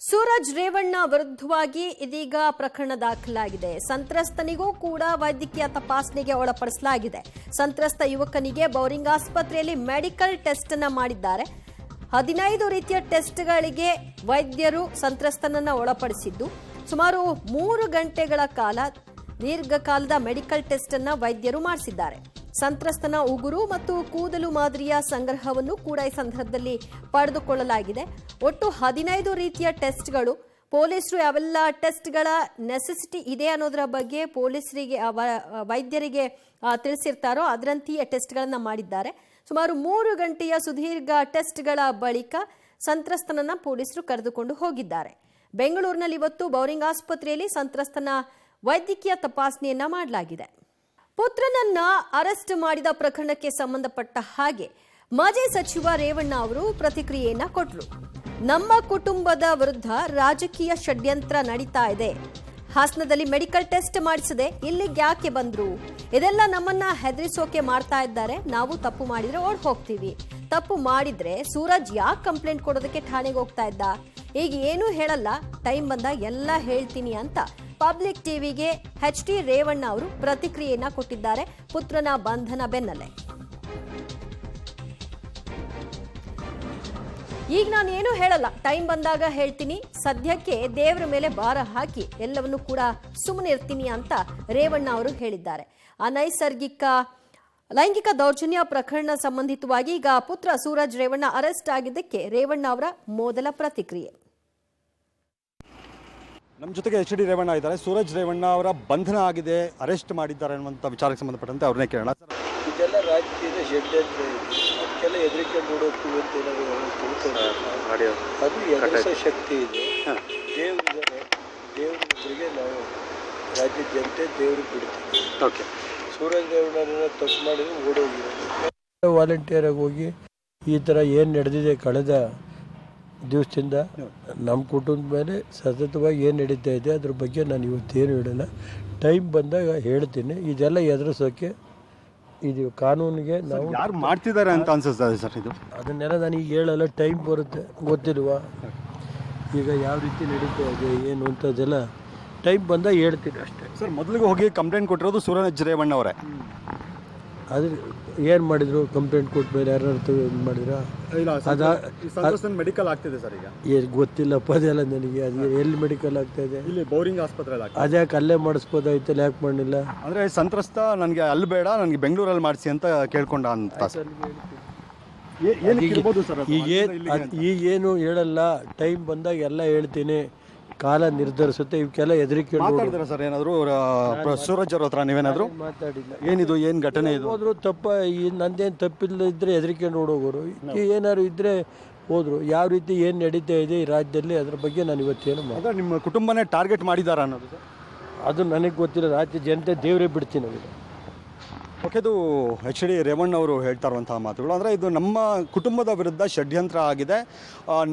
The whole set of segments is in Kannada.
ಸೂರಜ್ ರೇವಣ್ಣ ವಿರುದ್ಧವಾಗಿ ಇದೀಗ ಪ್ರಕರಣ ದಾಖಲಾಗಿದೆ. ಸಂತ್ರಸ್ತನಿಗೂ ಕೂಡ ವೈದ್ಯಕೀಯ ತಪಾಸಣೆಗೆ ಒಳಪಡಿಸಲಾಗಿದೆ. ಸಂತ್ರಸ್ತ ಯುವಕನಿಗೆ ಬೌರಿಂಗ್ ಆಸ್ಪತ್ರೆಯಲ್ಲಿ ಮೆಡಿಕಲ್ ಟೆಸ್ಟ್ ಅನ್ನು ಮಾಡಿದ್ದಾರೆ. 15 ರೀತಿಯ ಟೆಸ್ಟ್ಗಳಿಗೆ ವೈದ್ಯರು ಸಂತ್ರಸ್ತನನ್ನ ಒಳಪಡಿಸಿದ್ದು, ಸುಮಾರು 3 ಗಂಟೆಗಳ ಕಾಲ ದೀರ್ಘಕಾಲದ ಮೆಡಿಕಲ್ ಟೆಸ್ಟ್ ಅನ್ನು ವೈದ್ಯರು ಮಾಡಿಸಿದ್ದಾರೆ. ಸಂತ್ರಸ್ತನ ಉಗುರು ಮತ್ತು ಕೂದಲು ಮಾದರಿಯ ಸಂಗ್ರಹವನ್ನು ಕೂಡ ಈ ಸಂದರ್ಭದಲ್ಲಿ ಪಡೆದುಕೊಳ್ಳಲಾಗಿದೆ. ಒಟ್ಟು 15 ರೀತಿಯ ಟೆಸ್ಟ್ಗಳು. ಪೊಲೀಸರು ಯಾವೆಲ್ಲ ಟೆಸ್ಟ್ಗಳ ನೆಸೆಸಿಟಿ ಇದೆ ಅನ್ನೋದರ ಬಗ್ಗೆ ಪೊಲೀಸರಿಗೆ ವೈದ್ಯರಿಗೆ ತಿಳಿಸಿರ್ತಾರೋ ಅದರಂತೆಯೇ ಟೆಸ್ಟ್ಗಳನ್ನು ಮಾಡಿದ್ದಾರೆ. ಸುಮಾರು 3 ಗಂಟೆಯ ಸುದೀರ್ಘ ಟೆಸ್ಟ್ಗಳ ಬಳಿಕ ಸಂತ್ರಸ್ತನನ್ನ ಪೊಲೀಸರು ಕರೆದುಕೊಂಡು ಹೋಗಿದ್ದಾರೆ. ಬೆಂಗಳೂರಿನಲ್ಲಿ ಇವತ್ತು ಬೌರಿಂಗ್ ಆಸ್ಪತ್ರೆಯಲ್ಲಿ ಸಂತ್ರಸ್ತನ ವೈದ್ಯಕೀಯ ತಪಾಸಣೆಯನ್ನ ಮಾಡಲಾಗಿದೆ. ಪುತ್ರನನ್ನ ಅರೆಸ್ಟ್ ಮಾಡಿದ ಪ್ರಕರಣಕ್ಕೆ ಸಂಬಂಧಪಟ್ಟ ಹಾಗೆ ಮಾಜಿ ಸಚಿವ ರೇವಣ್ಣ ಅವರು ಪ್ರತಿಕ್ರಿಯೆಯನ್ನ ಕೊಟ್ಟರು. ನಮ್ಮ ಕುಟುಂಬದ ವಿರುದ್ಧ ರಾಜಕೀಯ ಷಡ್ಯಂತ್ರ ನಡೀತಾ ಇದೆ. ಹಾಸನದಲ್ಲಿ ಮೆಡಿಕಲ್ ಟೆಸ್ಟ್ ಮಾಡಿಸದೆ ಇಲ್ಲಿಗೆ ಯಾಕೆ ಬಂದ್ರು? ಇದೆಲ್ಲ ನಮ್ಮನ್ನ ಹೆದರಿಸೋಕೆ ಮಾಡ್ತಾ ಇದ್ದಾರೆ. ನಾವು ತಪ್ಪು ಮಾಡಿದ್ರೆ ಓಡ್ ಹೋಗ್ತೀವಿ. ತಪ್ಪು ಮಾಡಿದ್ರೆ ಸೂರಜ್ ಯಾಕೆ ಕಂಪ್ಲೇಂಟ್ ಕೊಡೋದಕ್ಕೆ ಠಾಣೆಗೆ ಹೋಗ್ತಾ ಇದ್ದ? ಈಗ ಏನೂ ಹೇಳಲ್ಲ, ಟೈಮ್ ಬಂದಾಗ ಎಲ್ಲ ಹೇಳ್ತೀನಿ ಅಂತ ಪಬ್ಲಿಕ್ ಟಿವಿಗೆ HD ರೇವಣ್ಣ ಅವರು ಪ್ರತಿಕ್ರಿಯೆಯನ್ನ ಕೊಟ್ಟಿದ್ದಾರೆ. ಪುತ್ರನ ಬಂಧನ ಬೆನ್ನಲ್ಲೇ ಈಗ ನಾನು ಏನು ಹೇಳಲ್ಲ, ಟೈಮ್ ಬಂದಾಗ ಹೇಳ್ತೀನಿ. ಸದ್ಯಕ್ಕೆ ದೇವರ ಮೇಲೆ ಭಾರ ಹಾಕಿ ಎಲ್ಲವನ್ನೂ ಕೂಡ ಸುಮ್ಮನೆ ಇರ್ತೀನಿ ಅಂತ ರೇವಣ್ಣ ಅವರು ಹೇಳಿದ್ದಾರೆ. ಅನೈಸರ್ಗಿಕ ಲೈಂಗಿಕ ದೌರ್ಜನ್ಯ ಪ್ರಕರಣ ಸಂಬಂಧಿತವಾಗಿ ಈಗ ಪುತ್ರ ಸೂರಜ್ ರೇವಣ್ಣ ಅರೆಸ್ಟ್ ಆಗಿದ್ದಕ್ಕೆ ರೇವಣ್ಣ ಅವರ ಮೊದಲ ಪ್ರತಿಕ್ರಿಯೆ. ನಮ್ಮ ಜೊತೆಗೆ HD ರೇವಣ್ಣ ಇದ್ದಾರೆ. ಸೂರಜ್ ರೇವಣ್ಣ ಅವರ ಬಂಧನ ಆಗಿದೆ, ಅರೆಸ್ಟ್ ಮಾಡಿದ್ದಾರೆ ಅನ್ನುವಂಥ ವಿಚಾರಕ್ಕೆ ಸಂಬಂಧಪಟ್ಟಂತೆ ಅವ್ರನ್ನೇ ಕೇಳೋಣ. ಇದೆಲ್ಲ ರಾಜಕೀಯದ ಷಡ್ಯಂತ್ರ ಇದೆ. ಅದಕ್ಕೆಲ್ಲ ಹೆದರಿಕೊಂಡು ನೋಡೋಗ್ತೀವಿ ಅಂತ ಏನಾದರೂ ಅದು ಎದುರಿಸೋ ಶಕ್ತಿ ಇದೆ. ದೇವರಿದ್ದಾರೆ, ದೇವರಿಗೆ ನಾವು ರಾಜ್ಯದ ಜನತೆ ದೇವ್ರಿಗೆ ಬಿಡ್ತೀವಿ. ಓಕೆ, ಸೂರಜ್ ರೇವಣ್ಣನ ತಪ್ಪು ಮಾಡಿದ್ರೆ ಓಡೋಗಿರೋದು. ವಾಲಂಟಿಯರ್ ಆಗಿ ಹೋಗಿ ಈ ಥರ ಏನು ನಡೆದಿದೆ ಕಳೆದ ದಿವಸದಿಂದ ನಮ್ಮ ಕುಟುಂಬದ ಮೇಲೆ ಸತತವಾಗಿ ಏನು ನಡೀತಾ ಇದೆ ಅದ್ರ ಬಗ್ಗೆ ನಾನು ಇವತ್ತೇನು ಹೇಳಲ್ಲ. ಟೈಮ್ ಬಂದಾಗ ಹೇಳ್ತೀನಿ. ಇದೆಲ್ಲ ಎದುರಿಸೋಕ್ಕೆ ಇದು ಕಾನೂನಿಗೆ ನಾವು ಯಾರು ಮಾಡ್ತಿದ್ದಾರೆ ಅಂತ ಅನ್ಸುತ್ತೆ ಸರ್. ಇದು ಅದನ್ನೆಲ್ಲ ನಾನು ಈಗ ಹೇಳಲ್ಲ, ಟೈಮ್ ಬರುತ್ತೆ. ಗೊತ್ತಿಲ್ವಾ ಈಗ ಯಾವ ರೀತಿ ನಡೀತಾ ಇದೆ ಏನು ಅಂತದೆಲ್ಲ ಟೈಮ್ ಬಂದಾಗ ಹೇಳ್ತೀನಿ ಅಷ್ಟೇ. ಸರ್, ಮೊದಲಿಗೆ ಹೋಗಿ ಕಂಪ್ಲೇಂಟ್ ಕೊಟ್ಟಿರೋದು ಸೂರಜ್ ರೇವಣ್ಣ ಅವರೇ. ಅದು ಏನು ಮಾಡಿದ್ರು? ಕಂಪ್ಲೇಂಟ್ ಕೊಟ್ಟ ಮೇಲೆ ಯಾರು ಮಾಡಿದ್ರ? ಮೆಡಿಕಲ್ ಆಗ್ತಿದೆ ಸರ್. ಈಗ ಏನು ಗೊತ್ತಿಲ್ಲಪ್ಪ ಅದೆಲ್ಲ ನನಗೆ. ಅದು ಎಲ್ಲಿ ಮೆಡಿಕಲ್ ಆಗ್ತಾ ಇದೆ? ಇಲ್ಲಿ ಬೌರಿಂಗ್ ಆಸ್ಪತ್ರೆ. ಅದ್ಯಾಕೆ ಅಲ್ಲೇ ಮಾಡಿಸ್ಬೋದಾಯ್ತಲ್ಲ, ಯಾಕೆ ಮಾಡಲಿಲ್ಲ? ಅಂದರೆ ಸಂತ್ರಸ್ತ ನನಗೆ ಅಲ್ಲಿ ಬೇಡ, ನನಗೆ ಬೆಂಗಳೂರಲ್ಲಿ ಮಾಡಿಸಿ ಅಂತ ಕೇಳ್ಕೊಂಡ ಅಂತ. ಈಗೇನು ಹೇಳಲ್ಲ, ಟೈಮ್ ಬಂದಾಗ ಎಲ್ಲ ಹೇಳ್ತೀನಿ. ಕಾಲ ನಿರ್ಧರಿಸುತ್ತೆ. ಇವಕ್ಕೆಲ್ಲ ಹೆದರಿಕೆ ಮಾತಾಡಿದ್ರೆ ಸರ್ ಏನಾದರೂ ಸೂರಜ್ ಅವ್ರ ಹತ್ರ ನೀವೇನಾದರೂ ಮಾತಾಡಿಲ್ಲ? ಏನಿದು, ಏನು ಘಟನೆ ಇದು? ಹೋದ್ರು ತಪ್ಪ, ನಂದೇನು ತಪ್ಪಿಲ್ಲ ಇದ್ರೆ ಹೆದರಿಕೆ ನೋಡೋಗೋರು. ಏನಾದ್ರು ಇದ್ರೆ ಹೋದ್ರು. ಯಾವ ರೀತಿ ಏನು ನಡೀತಾ ಇದೆ ಈ ರಾಜ್ಯದಲ್ಲಿ ಅದ್ರ ಬಗ್ಗೆ ನಾನು ಇವತ್ತೇನು ಅಂದರೆ ನಿಮ್ಮ ಕುಟುಂಬನೇ ಟಾರ್ಗೆಟ್ ಮಾಡಿದಾರ ಅನ್ನೋದು ಸರ್? ಅದು ನನಗೆ ಗೊತ್ತಿಲ್ಲ. ರಾಜ್ಯ ಜನತೆ ದೇವರೇ ಬಿಡ್ತೀನಿ ಅದು. ಓಕೆ, ಇದು HD ರೇವಣ್ಣ ಅವರು ಹೇಳ್ತಾ ಇರುವಂತಹ ಮಾತುಗಳು. ಅಂದರೆ ಇದು ನಮ್ಮ ಕುಟುಂಬದ ವಿರುದ್ಧ ಷಡ್ಯಂತ್ರ ಆಗಿದೆ.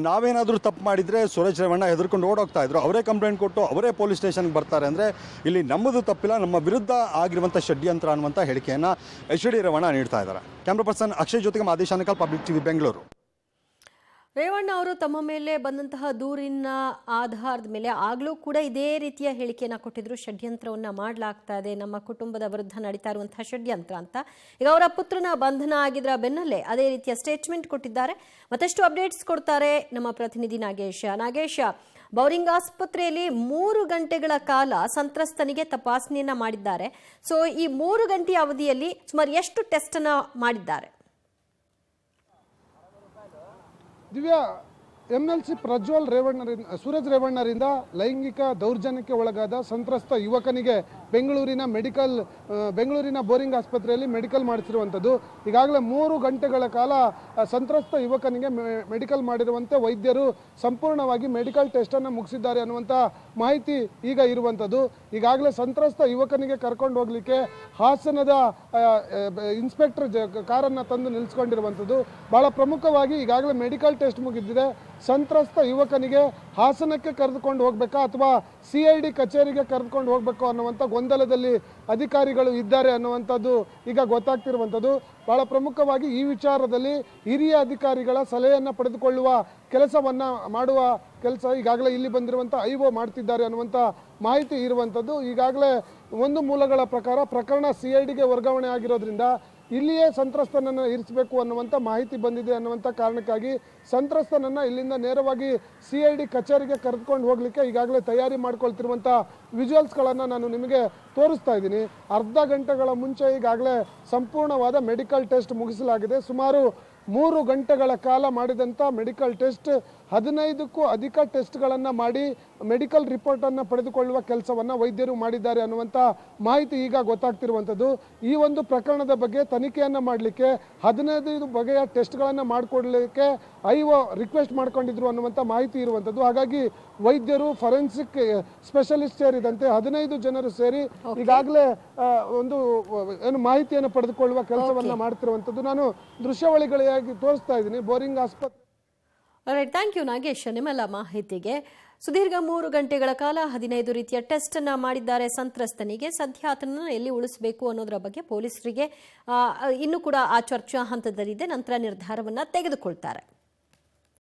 ನಾವೇನಾದರೂ ತಪ್ಪು ಮಾಡಿದರೆ ಸೂರಜ್ ರೇವಣ್ಣ ಹೆದರ್ಕೊಂಡು ಓಡೋಗ್ತಾ ಇದ್ರು. ಅವರೇ ಕಂಪ್ಲೇಂಟ್ ಕೊಟ್ಟು ಅವರೇ ಪೊಲೀಸ್ ಸ್ಟೇಷನ್ಗೆ ಬರ್ತಾರೆ. ಅಂದರೆ ಇಲ್ಲಿ ನಮ್ಮದು ತಪ್ಪಿಲ್ಲ, ನಮ್ಮ ವಿರುದ್ಧ ಆಗಿರುವಂಥ ಷಡ್ಯಂತ್ರ ಅನ್ನುವಂಥ ಹೇಳಿಕೆಯನ್ನು HD ರೇವಣ್ಣ ನೀಡ್ತಾ ಇದ್ದಾರೆ. ಕ್ಯಾಮ್ರಾ ಪರ್ಸನ್ ಅಕ್ಷಯ್ ಜೊತೆಗೆ ಮಾದೇಶ್ ಆನೇಕಲ್, ಪಬ್ಲಿಕ್ ಟಿವಿ, ಬೆಂಗಳೂರು. ರೇವಣ್ಣ ಅವರು ತಮ್ಮ ಮೇಲೆ ಬಂದಂತಹ ದೂರಿನ ಆಧಾರದ ಮೇಲೆ ಆಗಲೂ ಕೂಡ ಇದೇ ರೀತಿಯ ಹೇಳಿಕೆಯನ್ನು ಕೊಟ್ಟಿದ್ರು. ಷಡ್ಯಂತ್ರವನ್ನು ಮಾಡಲಾಗ್ತಾ ಇದೆ, ನಮ್ಮ ಕುಟುಂಬದ ವಿರುದ್ಧ ನಡೀತಾ ಇರುವಂತಹ ಷಡ್ಯಂತ್ರ ಅಂತ. ಈಗ ಅವರ ಪುತ್ರನ ಬಂಧನ ಆಗಿದ್ರ ಬೆನ್ನಲ್ಲೇ ಅದೇ ರೀತಿಯ ಸ್ಟೇಟ್ಮೆಂಟ್ ಕೊಟ್ಟಿದ್ದಾರೆ. ಮತ್ತಷ್ಟು ಅಪ್ಡೇಟ್ಸ್ ಕೊಡ್ತಾರೆ ನಮ್ಮ ಪ್ರತಿನಿಧಿ ನಾಗೇಶ. ಬೌರಿಂಗ್ ಆಸ್ಪತ್ರೆಯಲ್ಲಿ 3 ಗಂಟೆಗಳ ಕಾಲ ಸಂತ್ರಸ್ತನಿಗೆ ತಪಾಸಣೆಯನ್ನ ಮಾಡಿದ್ದಾರೆ. ಸೊ ಈ 3 ಗಂಟೆಯ ಅವಧಿಯಲ್ಲಿ ಸುಮಾರು ಎಷ್ಟು ಟೆಸ್ಟ್ ಅನ್ನ ಮಾಡಿದ್ದಾರೆ? ದಿವ್ಯಾ, MLC ಪ್ರಜ್ವಲ್ ರೇವಣ್ಣರಿಂದ ಸೂರಜ್ ರೇವಣ್ಣರಿಂದ ಲೈಂಗಿಕ ದೌರ್ಜನ್ಯಕ್ಕೆ ಒಳಗಾದ ಸಂತ್ರಸ್ತ ಯುವಕನಿಗೆ ಬೆಂಗಳೂರಿನ ಬೋರಿಂಗ್ ಆಸ್ಪತ್ರೆಯಲ್ಲಿ ಮೆಡಿಕಲ್ ಮಾಡಿಸಿರುವಂಥದ್ದು. ಈಗಾಗಲೇ 3 ಗಂಟೆಗಳ ಕಾಲ ಸಂತ್ರಸ್ತ ಯುವಕನಿಗೆ ಮೆಡಿಕಲ್ ಮಾಡಿರುವಂತೆ ವೈದ್ಯರು ಸಂಪೂರ್ಣವಾಗಿ ಮೆಡಿಕಲ್ ಟೆಸ್ಟನ್ನು ಮುಗಿಸಿದ್ದಾರೆ ಅನ್ನುವಂಥ ಮಾಹಿತಿ ಈಗ ಇರುವಂಥದ್ದು. ಈಗಾಗಲೇ ಸಂತ್ರಸ್ತ ಯುವಕನಿಗೆ ಕರ್ಕೊಂಡು ಹೋಗಲಿಕ್ಕೆ ಹಾಸನದ ಇನ್ಸ್ಪೆಕ್ಟರ್ ಕಾರನ್ನು ತಂದು ನಿಲ್ಲಿಸ್ಕೊಂಡಿರುವಂಥದ್ದು. ಭಾಳ ಪ್ರಮುಖವಾಗಿ ಈಗಾಗಲೇ ಮೆಡಿಕಲ್ ಟೆಸ್ಟ್ ಮುಗಿದಿದೆ. ಸಂತ್ರಸ್ತ ಯುವಕನಿಗೆ ಹಾಸನಕ್ಕೆ ಕರೆದುಕೊಂಡು ಹೋಗಬೇಕಾ ಅಥವಾ CID ಕಚೇರಿಗೆ ಕರೆದುಕೊಂಡು ಹೋಗಬೇಕು ಅನ್ನುವಂಥ ಗೊಂದಲದಲ್ಲಿ ಅಧಿಕಾರಿಗಳು ಇದ್ದಾರೆ ಅನ್ನುವಂಥದ್ದು ಈಗ ಗೊತ್ತಾಗ್ತಿರುವಂಥದ್ದು. ಬಹಳ ಪ್ರಮುಖವಾಗಿ ಈ ವಿಚಾರದಲ್ಲಿ ಹಿರಿಯ ಅಧಿಕಾರಿಗಳ ಸಲಹೆಯನ್ನು ಪಡೆದುಕೊಳ್ಳುವ ಕೆಲಸವನ್ನು ಮಾಡುವ ಕೆಲಸ ಈಗಾಗಲೇ ಇಲ್ಲಿ ಬಂದಿರುವಂಥ ಐಒ ಮಾಡ್ತಿದ್ದಾರೆ ಅನ್ನುವಂಥ ಮಾಹಿತಿ ಇರುವಂಥದ್ದು. ಈಗಾಗಲೇ ಒಂದು ಮೂಲಗಳ ಪ್ರಕಾರ ಪ್ರಕರಣ CIDಗೆ ವರ್ಗಾವಣೆ ಆಗಿರೋದ್ರಿಂದ ಇಲ್ಲಿಯೇ ಸಂತ್ರಸ್ತನನ್ನು ಇರಿಸಬೇಕು ಅನ್ನುವಂಥ ಮಾಹಿತಿ ಬಂದಿದೆ ಅನ್ನುವಂಥ ಕಾರಣಕ್ಕಾಗಿ ಸಂತ್ರಸ್ತನನ್ನು ಇಲ್ಲಿಂದ ನೇರವಾಗಿ CID ಕಚೇರಿಗೆ ಕರೆದುಕೊಂಡು ಹೋಗಲಿಕ್ಕೆ ಈಗಾಗಲೇ ತಯಾರಿ ಮಾಡ್ಕೊಳ್ತಿರುವಂಥ ವಿಜುವಲ್ಸ್ಗಳನ್ನು ನಾನು ನಿಮಗೆ ತೋರಿಸ್ತಾ ಇದ್ದೀನಿ. ಅರ್ಧ ಗಂಟೆಗಳ ಮುಂಚೆ ಈಗಾಗಲೇ ಸಂಪೂರ್ಣವಾದ ಮೆಡಿಕಲ್ ಟೆಸ್ಟ್ ಮುಗಿಸಲಾಗಿದೆ. ಸುಮಾರು 3 ಗಂಟೆಗಳ ಕಾಲ ಮಾಡಿದಂಥ ಮೆಡಿಕಲ್ ಟೆಸ್ಟ್ 15ಕ್ಕೂ ಅಧಿಕ ಟೆಸ್ಟ್ಗಳನ್ನು ಮಾಡಿ ಮೆಡಿಕಲ್ ರಿಪೋರ್ಟನ್ನು ಪಡೆದುಕೊಳ್ಳುವ ಕೆಲಸವನ್ನು ವೈದ್ಯರು ಮಾಡಿದ್ದಾರೆ ಅನ್ನುವಂಥ ಮಾಹಿತಿ ಈಗ ಗೊತ್ತಾಗ್ತಿರುವಂಥದ್ದು. ಈ ಒಂದು ಪ್ರಕರಣದ ಬಗ್ಗೆ ತನಿಖೆಯನ್ನು ಮಾಡಲಿಕ್ಕೆ 15 ಬಗೆಯ ಟೆಸ್ಟ್ಗಳನ್ನು ಮಾಡಿಕೊಡ್ಲಿಕ್ಕೆ ಐಒ ರಿಕ್ವೆಸ್ಟ್ ಮಾಡ್ಕೊಂಡಿದ್ರು ಅನ್ನುವಂಥ ಮಾಹಿತಿ ಇರುವಂಥದ್ದು. ಹಾಗಾಗಿ ವೈದ್ಯರು, ಫೊರೆನ್ಸಿಕ್ ಸ್ಪೆಷಲಿಸ್ಟ್ ಸೇರಿದಂತೆ 15 ಜನರು ಸೇರಿ ಈಗಾಗಲೇ ಒಂದು ಏನು ಮಾಹಿತಿಯನ್ನು ಪಡೆದುಕೊಳ್ಳುವ ಕೆಲಸವನ್ನು ಮಾಡ್ತಿರುವಂಥದ್ದು. ನಾನು ದೃಶ್ಯಾವಳಿಗಳಿಗಾಗಿ ತೋರಿಸ್ತಾ ಇದ್ದೀನಿ. ಬೋರಿಂಗ್ ಆಸ್ಪತ್ರೆ. ಥ್ಯಾಂಕ್ ಯು ನಾಗೇಶ್, ನಿಮ್ಮೆಲ್ಲ ಮಾಹಿತಿಗೆ. ಸುದೀರ್ಘ 3 ಗಂಟೆಗಳ ಕಾಲ 15 ರೀತಿಯ ಟೆಸ್ಟ್ ಅನ್ನ ಮಾಡಿದ್ದಾರೆ ಸಂತ್ರಸ್ತನಿಗೆ. ಸದ್ಯ ಆತನನ್ನು ಎಲ್ಲಿ ಉಳಿಸಬೇಕು ಅನ್ನೋದರ ಬಗ್ಗೆ ಪೊಲೀಸರಿಗೆ ಇನ್ನೂ ಕೂಡ ಆ ಚರ್ಚಾ ಹಂತದಲ್ಲಿದೆ. ನಂತರ ನಿರ್ಧಾರವನ್ನ ತೆಗೆದುಕೊಳ್ತಾರೆ.